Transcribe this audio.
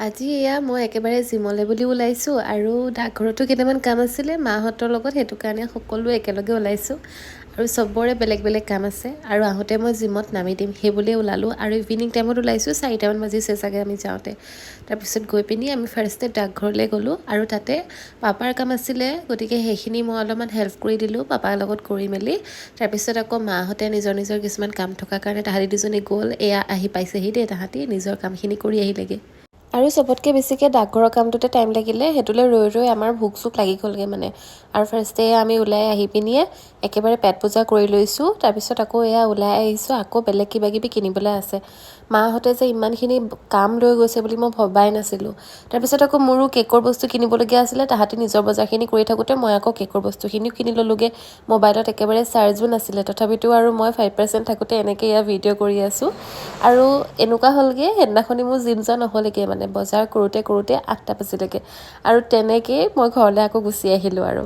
আজি এয়া মই একেবাৰে জিমলৈ বুলি ওলাইছোঁ আৰু ডাকঘৰতো কেইটামান কাম আছিলে মাহঁতৰ লগত, সেইটো কাৰণে সকলোৱে একেলগে ওলাইছোঁ আৰু চবৰে বেলেগ বেলেগ কাম আছে আৰু আহোঁতে মই জিমত নামি দিম সেই বুলিয়ে ওলালোঁ আৰু ইভিনিং টাইমত ওলাইছোঁ 4টামান বাজিছে চাগে আমি যাওঁতে। তাৰপিছত গৈ পিনি আমি ফাৰ্ষ্টে ডাকঘৰলৈ গ'লোঁ আৰু তাতে পাপাৰ কাম আছিলে, গতিকে সেইখিনি মই অলপমান হেল্প কৰি দিলোঁ পাপাৰ লগত কৰি মেলি। তাৰপিছত আকৌ মাহঁতে নিজৰ নিজৰ কিছুমান কাম থকাৰ কাৰণে তাহাঁতি দুজনী গ'ল, এয়া আহি পাইছেহি দেই, তাহাঁতি নিজৰ কামখিনি কৰি আহিলেগৈ। আৰু চবতকৈ বেছিকৈ ডাকঘৰৰ কামটোতে টাইম লাগিলে, সেইটোলৈ ৰৈ ৰৈ আমাৰ ভোক চোক লাগি গ'লগৈ মানে। আৰু ফাৰ্ষ্টে আমি ওলাই আহি পিনিয়ে একেবাৰে পেট পূজা কৰি লৈছোঁ, তাৰপিছত আকৌ এয়া ওলাই আহিছোঁ, আকৌ বেলেগ কিবা কিবি কিনিবলৈ আছে। মাহঁতে যে ইমানখিনি কাম লৈ গৈছে বুলি মই ভবাই নাছিলোঁ। তাৰপিছত আকৌ মোৰো কেকৰ বস্তু কিনিবলগীয়া আছিলে, তাহাঁতি নিজৰ বজাৰখিনি কৰি থাকোঁতে মই আকৌ কেকৰ বস্তুখিনিও কিনি ল'লোগৈ। মোবাইলত একেবাৰে চাৰ্জো নাছিলে, তথাপিতো আৰু মই 5% থাকোঁতে এনেকৈ এয়া ভিডিঅ' কৰি আছোঁ। আৰু এনেকুৱা হ'লগৈ সেইদিনাখনি মোৰ জিম যোৱা নহ'লেগৈ মানে, বজাৰ কৰোঁতে কৰোঁতে 8টা বাজিলেগৈ আৰু তেনেকৈয়ে মই ঘৰলৈ আকৌ গুচি আহিলোঁ আৰু।